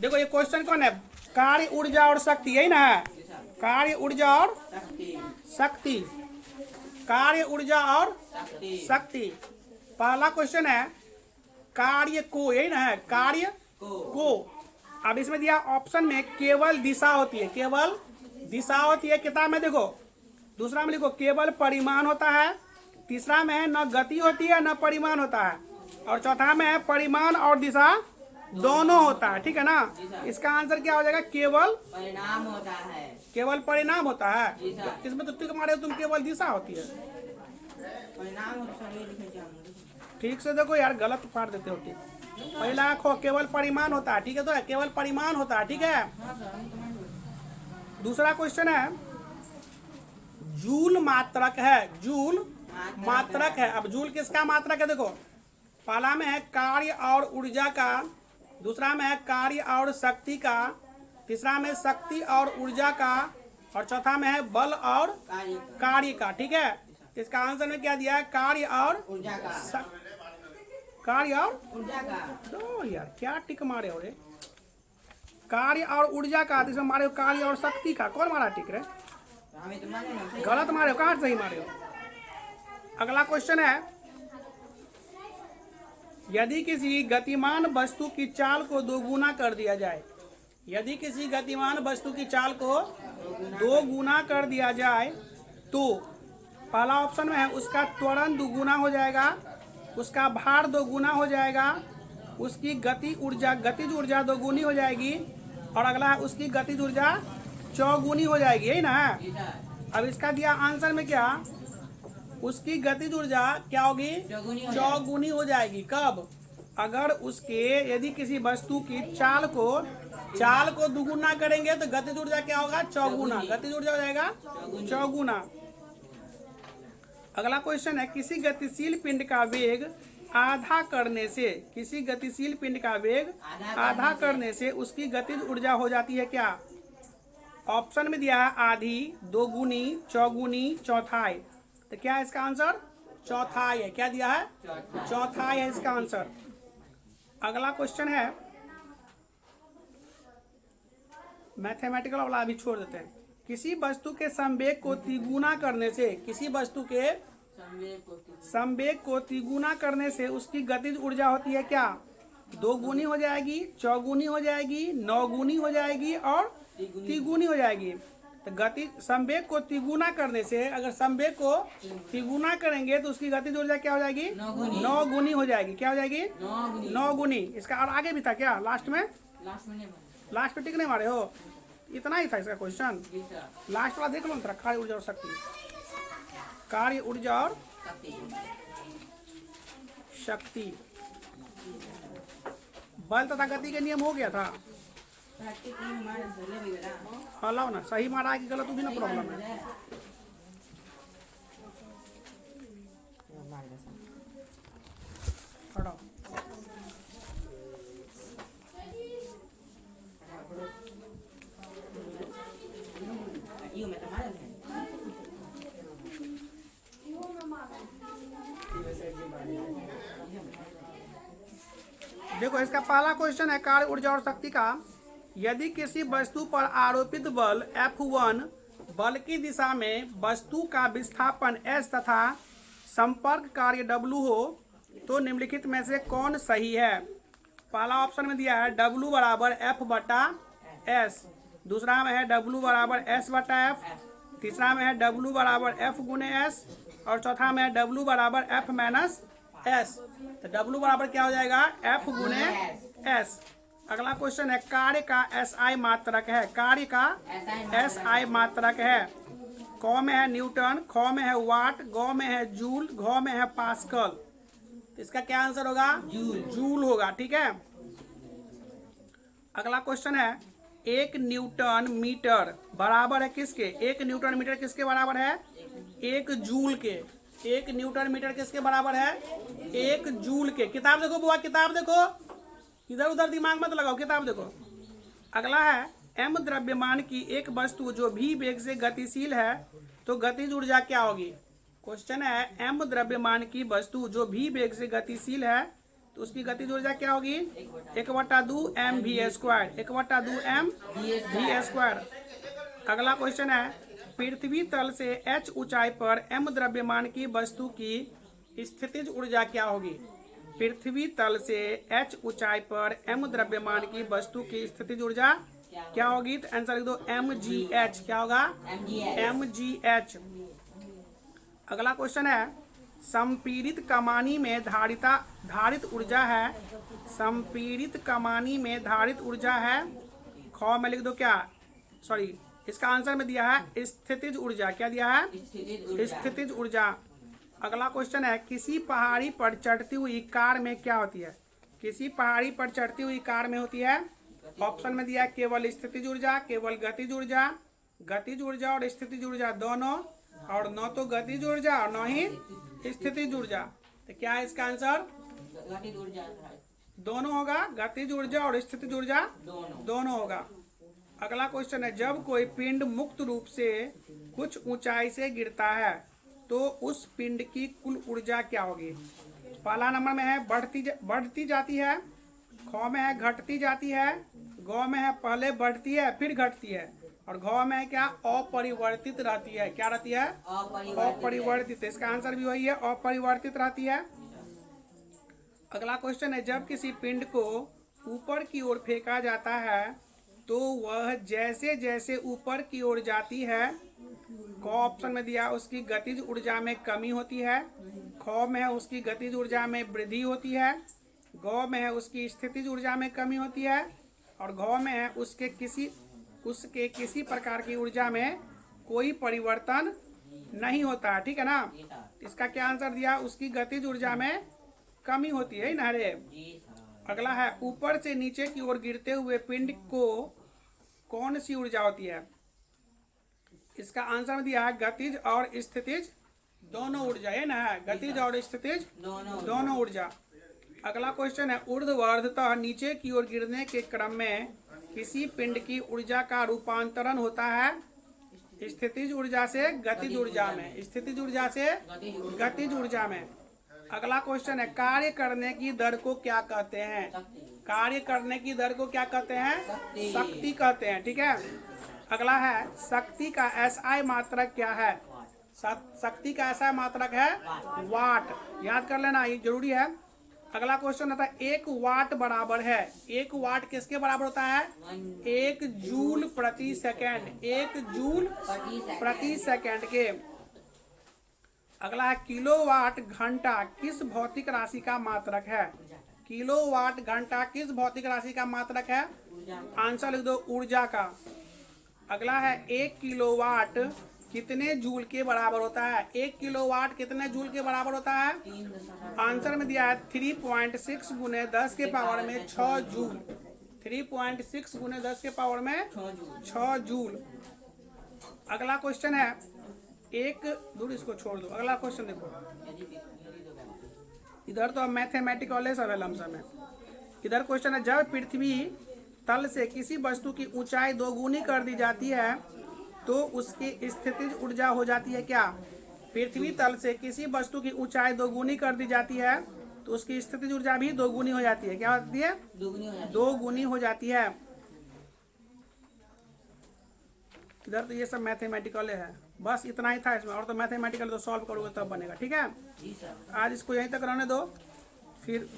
देखो ये क्वेश्चन कौन है, कार्य ऊर्जा और शक्ति, यही ना है, कार्य ऊर्जा और शक्ति, कार्य ऊर्जा और शक्ति। पहला क्वेश्चन है कार्य को, यही ना है, कार्य को। अब इसमें दिया ऑप्शन में केवल दिशा होती है, केवल दिशा होती है किताब में देखो। दूसरा में लिखो केवल परिमाण होता है। तीसरा में है न गति होती है न परिमाण होता है। और चौथा में है परिमाण और दिशा दोनों होता है। ठीक है ना, इसका आंसर क्या हो जाएगा, केवल परिणाम होता है। केवल परिणाम होता है। इसमें तो टिक मारे तुम केवल दिशा होती है। परिणाम ठीक से देखो यार, गलत फाड़ देते हो टिक। पहला आंखो केवल परिमाण होता है, ठीक है, तो है केवल परिमाण होता है, ठीक है। दूसरा क्वेश्चन है जूल मात्रक है, जूल मात्रक है। अब जूल किसका मात्रक है, देखो पहला में है कार्य और ऊर्जा का, दूसरा में है कार्य और शक्ति का, तीसरा में शक्ति और ऊर्जा का, और चौथा में है बल और कार्य का। ठीक है, इसका आंसर में क्या दिया है, कार्य और ऊर्जा का, कार्य और ऊर्जा का। तो यार क्या टिक मारे हो रे, कार्य और ऊर्जा का, इसमें मारे हो कार्य और शक्ति का, कौन मारा टिक रे, गलत मारे हो, कहाँ सही मारे हो। अगला क्वेश्चन है यदि किसी गतिमान वस्तु की चाल को दोगुना कर दिया जाए, यदि किसी गतिमान वस्तु की चाल को दोगुना कर दिया जाए तो पहला ऑप्शन में है उसका त्वरण दोगुना हो जाएगा, उसका भार दोगुना हो जाएगा, उसकी गतिज ऊर्जा दोगुनी हो जाएगी, और अगला है उसकी गतिज ऊर्जा चौगुनी हो जाएगी, यही ना है। अब इसका दिया आंसर में क्या, उसकी गतिज ऊर्जा क्या होगी, चौगुनी हो जाएगी। कब, अगर उसके यदि किसी वस्तु की चाल को दुगुना करेंगे तो गतिज ऊर्जा क्या होगा, चौगुना, गतिज ऊर्जा हो जाएगा चौगुना। अगला क्वेश्चन है किसी गतिशील पिंड का वेग आधा करने से, किसी गतिशील पिंड का वेग आधा करने से उसकी गतिज ऊर्जा हो जाती है क्या। ऑप्शन में दिया है आधी, दोगुनी, चौगुनी, चौथाई। तो क्या है इसका आंसर, चौथाई है। क्या दिया है, चौथाई है इसका आंसर। अगला क्वेश्चन है मैथमेटिकल वाला अभी छोड़ देते हैं। किसी वस्तु के संवेग को तिगुना करने से, किसी वस्तु के संवेग को तिगुना करने से उसकी गतिज ऊर्जा होती है क्या, दोगुनी हो जाएगी, चौगुनी हो जाएगी, नौगुनी हो जाएगी और तिगुनी हो जाएगी। तो गति संवेग को तिगुना करने से, अगर संवेग को तिगुना करेंगे तो उसकी गतिज ऊर्जा क्या हो जाएगी, नौगुनी हो जाएगी। क्या हो जाएगी, नौगुनी। इसका और आगे भी था क्या, लास्ट में लास्ट में टिक नहीं मारे हो, इतना ही था इसका क्वेश्चन। लास्ट वाला देख लो ना, कार्य ऊर्जा और शक्ति, कार्य ऊर्जा और शक्ति, बल तथा गति के नियम हो गया था। हलाओ ना, सही मारा कि गलत भी ना प्रॉब्लम है। हटाओ। देखो इसका पहला क्वेश्चन है कार्य ऊर्जा और शक्ति का। यदि किसी वस्तु पर आरोपित बल F1 बल की दिशा में वस्तु का विस्थापन S तथा संपर्क कार्य W हो तो निम्नलिखित में से कौन सही है। पहला ऑप्शन में दिया है W बराबर F बटा S, दूसरा में है W बराबर S बटा F, तीसरा में है W बराबर F गुने S, और चौथा में है W बराबर F माइनस S। तो W बराबर क्या हो जाएगा, F गुने S। अगला क्वेश्चन है कार्य का SI मात्रक है, कार्य का SI मात्रक है। क में है न्यूटन, ख में है वाट, ग में है जूल, घ में है पास्कल। तो इसका क्या आंसर होगा, जूल होगा। ठीक है, अगला क्वेश्चन है 1 न्यूटन मीटर बराबर है किसके, 1 न्यूटन मीटर किसके बराबर है, 1 जूल के। 1 न्यूटन मीटर किसके बराबर है, 1 जूल के। किताब देखो बुआ, किताब देखो, इधर उधर दिमाग मत लगाओ, किताब देखो। अगला है m द्रव्यमान की एक वस्तु जो v वेग से गतिशील है तो गतिज ऊर्जा क्या होगी। क्वेश्चन है m द्रव्यमान की वस्तु जो v वेग से गतिशील है तो उसकी गतिज ऊर्जा क्या होगी? 1/2 mv², 1/2 mv²। अगला क्वेश्चन है, पृथ्वी तल से h ऊंचाई पर m द्रव्यमान की वस्तु की स्थितिज ऊर्जा क्या होगी? पृथ्वी तल से h ऊंचाई पर m द्रव्यमान की वस्तु की स्थितिज ऊर्जा क्या होगी? तो आंसर लिख दो mgh। क्या होगा? mgh। अगला क्वेश्चन है, संपीड़ित कमानी में धारित ऊर्जा है। संपीड़ित कमानी में धारित ऊर्जा है। ख में लिख दो क्या? सॉरी, इसका आंसर में दिया है स्थितिज ऊर्जा। क्या दिया है? स्थितिज ऊर्जा। अगला क्वेश्चन है, किसी पहाड़ी पर चढ़ती हुई कार में क्या होती है? किसी पहाड़ी पर चढ़ती हुई कार में होती है। ऑप्शन में दिया है केवल स्थितिज ऊर्जा, केवल गतिज ऊर्जा, गतिज ऊर्जा और स्थितिज ऊर्जा दोनों, और न तो गतिज ऊर्जा और न ही स्थितिज ऊर्जा। तो क्या है इसका आंसर? गतिज ऊर्जा है। दोनों होगा, गतिज ऊर्जा और स्थितिज ऊर्जा दोनों होगा। अगला क्वेश्चन है, जब कोई पिंड मुक्त रूप से कुछ ऊंचाई से गिरता है तो उस पिंड की कुल ऊर्जा क्या होगी? पहला नंबर में है बढ़ती जाती है, ख में है घटती जाती है, ग में है पहले बढ़ती है फिर घटती है, और घ में है क्या? अपरिवर्तित रहती है। क्या रहती है? अपरिवर्तित। इसका आंसर भी वही है, अपरिवर्तित रहती है। अगला क्वेश्चन है, जब किसी पिंड को ऊपर की ओर फेंका जाता है तो वह जैसे जैसे ऊपर की ओर जाती है, क ऑप्शन में दिया उसकी गतिज ऊर्जा में कमी होती है, ख में है उसकी गतिज ऊर्जा में वृद्धि होती है, ग में है उसकी स्थितिज ऊर्जा में कमी होती है, और घ में है उसके किसी प्रकार की ऊर्जा में कोई परिवर्तन नहीं होता। ठीक है ना? इसका क्या आंसर दिया? उसकी गतिज ऊर्जा में कमी होती है ना रे। अगला है, ऊपर से नीचे की ओर गिरते हुए पिंड को कौन सी ऊर्जा होती है? इसका आंसर में दिया है गतिज और स्थितिज दोनों ऊर्जा है ना, गतिज और स्थितिज दोनों ऊर्जा। अगला क्वेश्चन है, ऊर्ध्वाधरतः नीचे की ओर गिरने के क्रम में किसी पिंड की ऊर्जा का रूपांतरण होता है स्थितिज ऊर्जा से गतिज ऊर्जा में, स्थितिज ऊर्जा से गतिज ऊर्जा में। अगला क्वेश्चन है, कार्य करने की दर को क्या कहते हैं? कार्य करने की दर को क्या कहते हैं? शक्ति कहते हैं। ठीक है। अगला है, शक्ति का एसआई मात्रक क्या है? शक्ति का एसआई मात्रक है वाट। याद कर लेना, ये जरूरी है। अगला क्वेश्चन होता है, 1 वाट बराबर है। 1 वाट किसके बराबर होता है? 1 जूल प्रति सेकेंड। 1 जूल प्रति सेकेंड के। अगला है, किलोवाट घंटा किस भौतिक राशि का मात्रक है? किलोवाट घंटा किस भौतिक राशि का मात्रक है? आंसर लिख दो ऊर्जा का। अगला है, 1 किलोवाट कितने जूल के बराबर होता है? 1 किलोवाट कितने जूल के बराबर होता है? आंसर में दिया है 3.6 गुने 10 के पावर में 6 जूल। 3.6 गुने 10 के पावर में 6 जूल। अगला क्वेश्चन है, एक दूर इसको छोड़ दो। अगला क्वेश्चन देखो, इधर तो मैथमेटिकल सब है लमसम है। इधर क्वेश्चन है, जब पृथ्वी तल से किसी वस्तु की ऊंचाई दोगुनी कर दी जाती है तो उसकी स्थितिज ऊर्जा हो जाती है क्या? पृथ्वी तल से किसी वस्तु की ऊंचाई दोगुनी कर दी जाती है तो उसकी स्थितिज ऊर्जा भी दोगुनी हो जाती है। क्या होती है? दोगुनी हो जाती है। इधर तो ये सब मैथमेटिकल है, बस इतना ही था इसमें, और तो मैथमेटिकल तो सॉल्व करोगे तब बनेगा। ठीक है, आज इसको यहीं तक रहने दो, फिर